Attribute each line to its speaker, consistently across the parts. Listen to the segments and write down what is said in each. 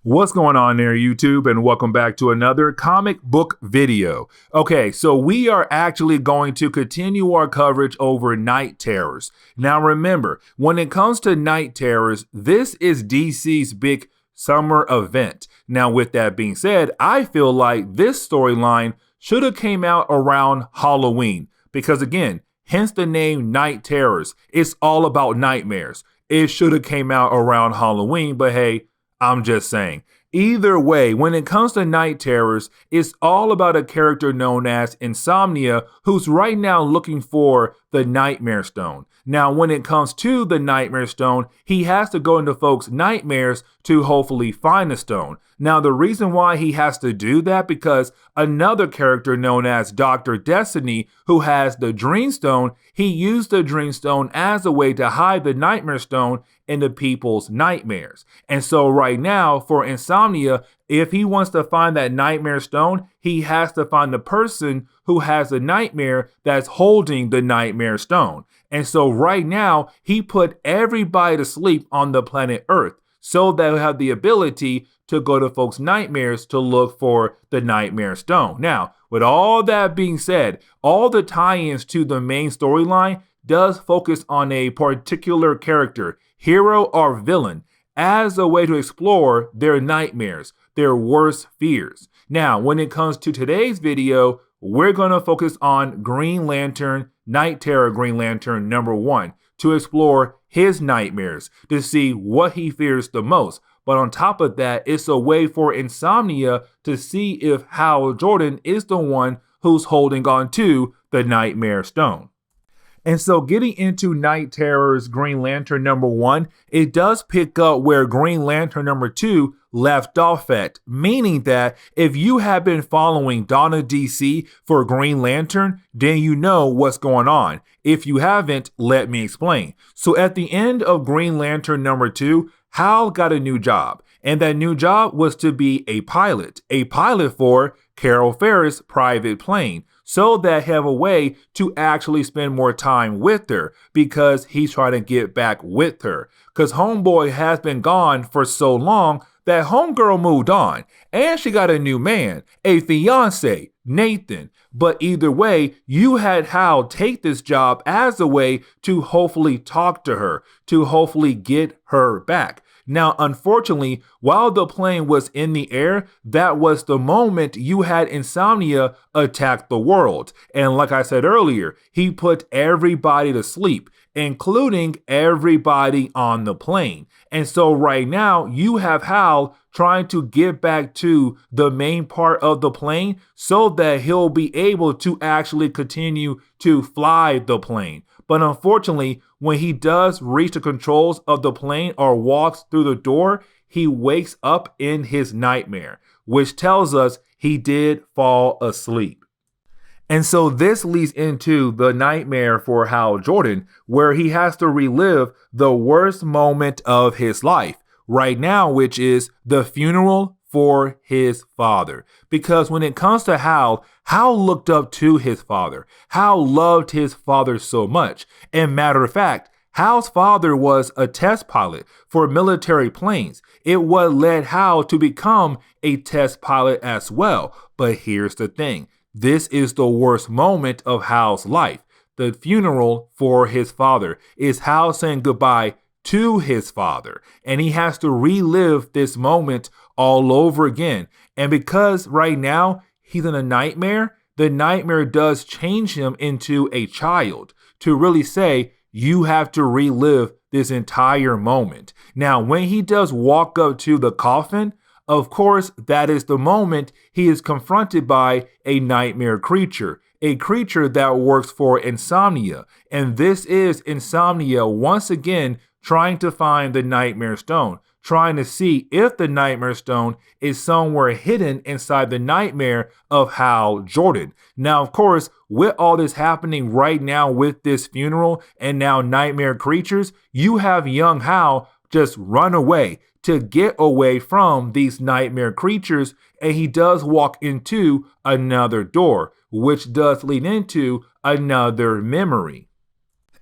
Speaker 1: What's going on there, YouTube, and welcome back to another comic book video. Okay, so we are actually going to continue our coverage over night terrors. Now remember, when it comes to night terrors, this is DC's big summer event. Now with that being said, I feel like this storyline should have came out around Halloween because again, hence the name Night Terrors. It's all about nightmares. It should have came out around Halloween, but hey, I'm just saying. Either way, when it comes to night terrors, it's all about a character known as Insomnia, who's right now looking for the Nightmare Stone. Now, when it comes to the Nightmare Stone, he has to go into folks' nightmares to hopefully find the stone. Now, the reason why he has to do that because another character known as Dr. Destiny, who has the Dream Stone, he used the Dream Stone as a way to hide the Nightmare Stone into people's nightmares. And so right now, for Insomnia, if he wants to find that Nightmare Stone, he has to find the person who has the nightmare that's holding the Nightmare Stone. And so right now, he put everybody to sleep on the planet Earth so they'll have the ability to go to folks' nightmares to look for the Nightmare Stone. Now, with all that being said, all the tie-ins to the main storyline does focus on a particular character, hero or villain, as a way to explore their nightmares, their worst fears. Now, when it comes to today's video, we're going to focus on Green Lantern, Night Terror Green Lantern #1, to explore his nightmares, to see what he fears the most. But on top of that, it's a way for Insomnia to see if Hal Jordan is the one who's holding on to the Nightmare Stone. And so getting into Night Terror's Green Lantern #1, it does pick up where Green Lantern #2 left off at, meaning that if you have been following Donna DC for Green Lantern, then you know what's going on. If you haven't, let me explain. So at the end of Green Lantern #2, Hal got a new job, and that new job was to be a pilot for Carol Ferris' private plane, so that he have a way to actually spend more time with her because he's trying to get back with her. Because homeboy has been gone for so long that homegirl moved on and she got a new man, a fiance, Nathan. But either way, you had Hal take this job as a way to hopefully talk to her, to hopefully get her back. Now, unfortunately, while the plane was in the air, that was the moment you had Insomnia attack the world. And like I said earlier, he put everybody to sleep, including everybody on the plane. And so right now, you have Hal trying to get back to the main part of the plane so that he'll be able to actually continue to fly the plane. But unfortunately, when he does reach the controls of the plane or walks through the door, he wakes up in his nightmare, which tells us he did fall asleep. And so this leads into the nightmare for Hal Jordan, where he has to relive the worst moment of his life right now, which is the funeral for his father. Because when it comes to Hal looked up to his father. Hal loved his father so much. And matter of fact, Hal's father was a test pilot for military planes. It what led Hal to become a test pilot as well. But here's the thing. This is the worst moment of Hal's life. The funeral for his father is Hal saying goodbye to his father. And he has to relive this moment all over again. And because right now he's in a nightmare, the nightmare does change him into a child to really say, you have to relive this entire moment. Now, when he does walk up to the coffin, of course, that is the moment he is confronted by a nightmare creature, a creature that works for Insomnia. And this is Insomnia once again trying to find the Nightmare Stone, trying to see if the Nightmare Stone is somewhere hidden inside the nightmare of Hal Jordan. Now, of course, with all this happening right now with this funeral and now nightmare creatures, you have young Hal just run away to get away from these nightmare creatures, and he does walk into another door, which does lead into another memory.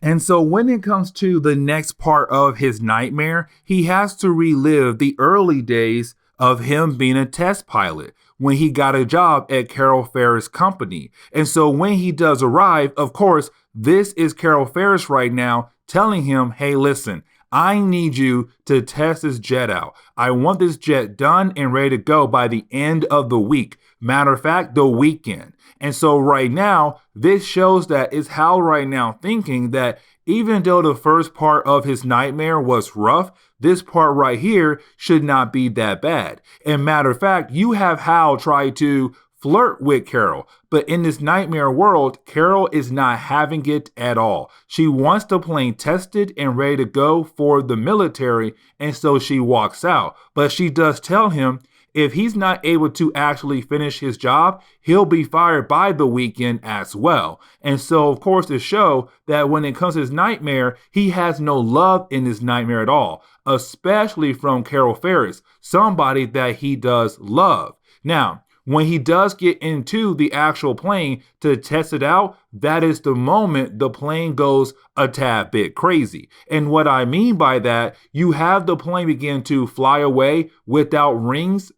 Speaker 1: And so when it comes to the next part of his nightmare, he has to relive the early days of him being a test pilot when he got a job at Carol Ferris' company. And so when he does arrive, of course, this is Carol Ferris right now telling him, hey, listen, I need you to test this jet out. I want this jet done and ready to go by the end of the week. Matter of fact, the weekend. And so right now, this shows that it's Hal right now thinking that even though the first part of his nightmare was rough, this part right here should not be that bad. And matter of fact, you have Hal try to flirt with Carol, but in this nightmare world, Carol is not having it at all. She wants the plane tested and ready to go for the military, and so she walks out. But she does tell him if he's not able to actually finish his job, he'll be fired by the weekend as well. And so, of course, to show that when it comes to his nightmare, he has no love in his nightmare at all, especially from Carol Ferris, somebody that he does love. Now, when he does get into the actual plane to test it out, that is the moment the plane goes a tad bit crazy. And what I mean by that, you have the plane begin to fly away without wings,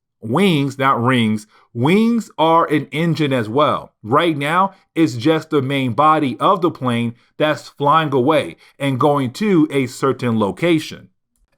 Speaker 1: not rings. Wings are an engine as well. Right now, it's just the main body of the plane that's flying away and going to a certain location.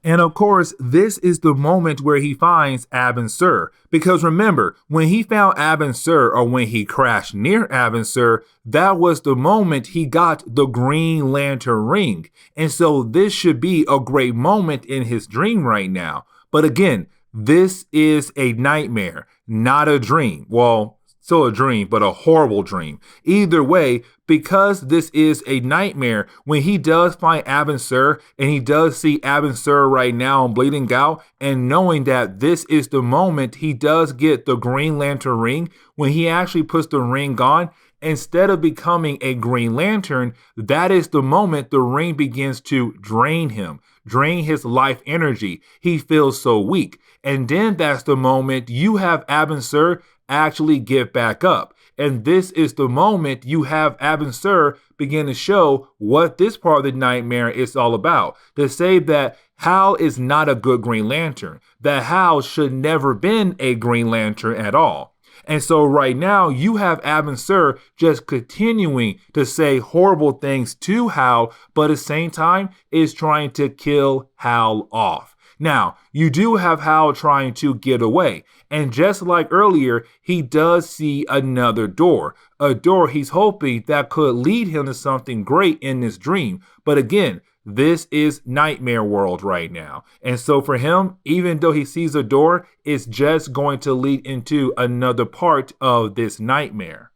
Speaker 1: And of course, this is the moment where he finds Abin Sur. Because remember, when he found Abin Sur, or when he crashed near Abin Sur, that was the moment he got the Green Lantern ring. And so this should be a great moment in his dream right now. But again, this is a nightmare, not a dream. Well, still a dream, but a horrible dream. Either way, because this is a nightmare, when he does find Abin Sur and he does see Abin Sur right now bleeding out, and knowing that this is the moment he does get the Green Lantern ring, when he actually puts the ring on, instead of becoming a Green Lantern, that is the moment the ring begins to drain him, drain his life energy. He feels so weak. And then that's the moment you have Abin Sur actually get back up. And this is the moment you have Abin Sur begin to show what this part of the nightmare is all about. To say that Hal is not a good Green Lantern, that Hal should never been a Green Lantern at all. And so right now you have Abin Sur just continuing to say horrible things to Hal, but at the same time is trying to kill Hal off. Now, you do have Hal trying to get away. And just like earlier, he does see another door. A door he's hoping that could lead him to something great in this dream. But again, this is nightmare world right now. And so for him, even though he sees a door, it's just going to lead into another part of this nightmare.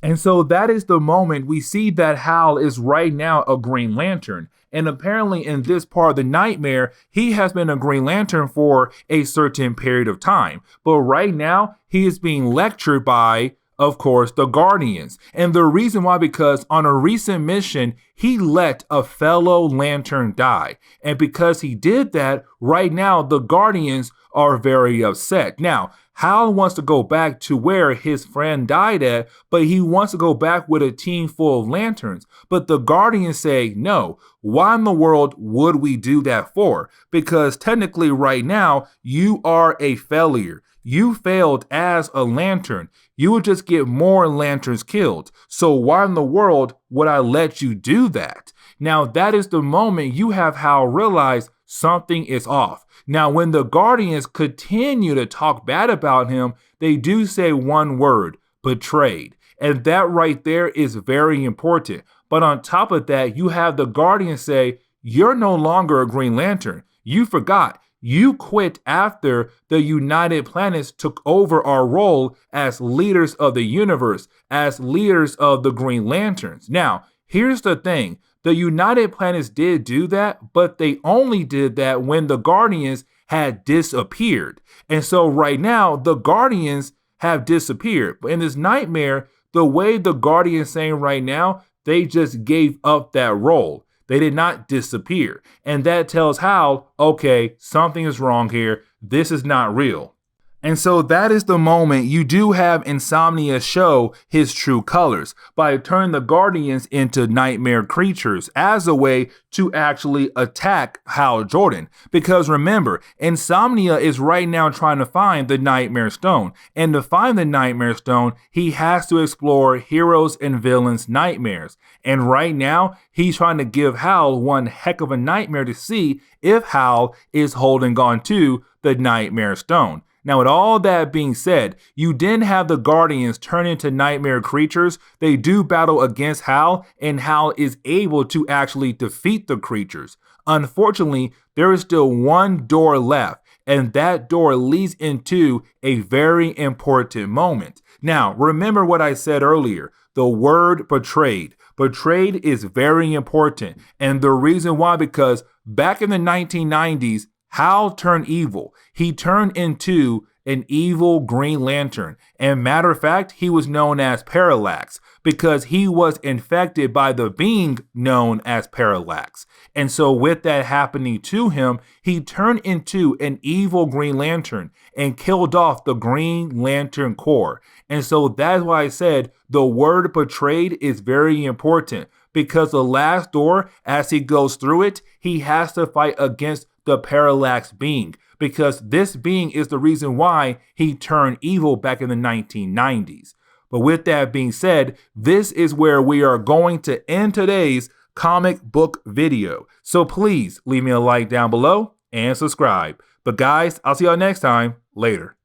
Speaker 1: And so that is the moment we see that Hal is right now a Green Lantern. And apparently in this part of the nightmare, he has been a Green Lantern for a certain period of time. But right now, he is being lectured by, of course, the Guardians. And the reason why, because on a recent mission, he let a fellow Lantern die. And because he did that, right now, the Guardians are very upset. Now, Hal wants to go back to where his friend died at, but he wants to go back with a team full of lanterns. But the Guardians say, no, why in the world would we do that for? Because technically right now, you are a failure. You failed as a lantern. You would just get more lanterns killed. So why in the world would I let you do that? Now that is the moment you have Hal realize something is off. Now, when the Guardians continue to talk bad about him, they do say one word, betrayed. And that right there is very important. But on top of that, you have the Guardians say, you're no longer a Green Lantern. You forgot. You quit after the United Planets took over our role as leaders of the universe, as leaders of the Green Lanterns. Now, here's the thing. The United Planets did do that, but they only did that when the Guardians had disappeared. And so right now, the Guardians have disappeared. But in this nightmare, the way the Guardians saying right now, they just gave up that role. They did not disappear. And that tells Hal, okay, something is wrong here. This is not real. And so that is the moment you do have Insomnia show his true colors by turning the Guardians into nightmare creatures as a way to actually attack Hal Jordan. Because remember, Insomnia is right now trying to find the Nightmare Stone. And to find the Nightmare Stone, he has to explore heroes and villains' nightmares. And right now, he's trying to give Hal one heck of a nightmare to see if Hal is holding on to the Nightmare Stone. Now, with all that being said, you then have the Guardians turn into nightmare creatures. They do battle against Hal, and Hal is able to actually defeat the creatures. Unfortunately, there is still one door left, and that door leads into a very important moment. Now, remember what I said earlier, the word betrayed. Betrayed is very important, and the reason why, because back in the 1990s, Hal turned evil. He turned into an evil Green Lantern. And matter of fact, he was known as Parallax because he was infected by the being known as Parallax. And so with that happening to him, he turned into an evil Green Lantern and killed off the Green Lantern Corps. And so that's why I said the word betrayed is very important, because the last door, as he goes through it, he has to fight against the Parallax being, because this being is the reason why he turned evil back in the 1990s. But with that being said, this is where we are going to end today's comic book video. So please leave me a like down below and subscribe. But guys, I'll see y'all next time. Later.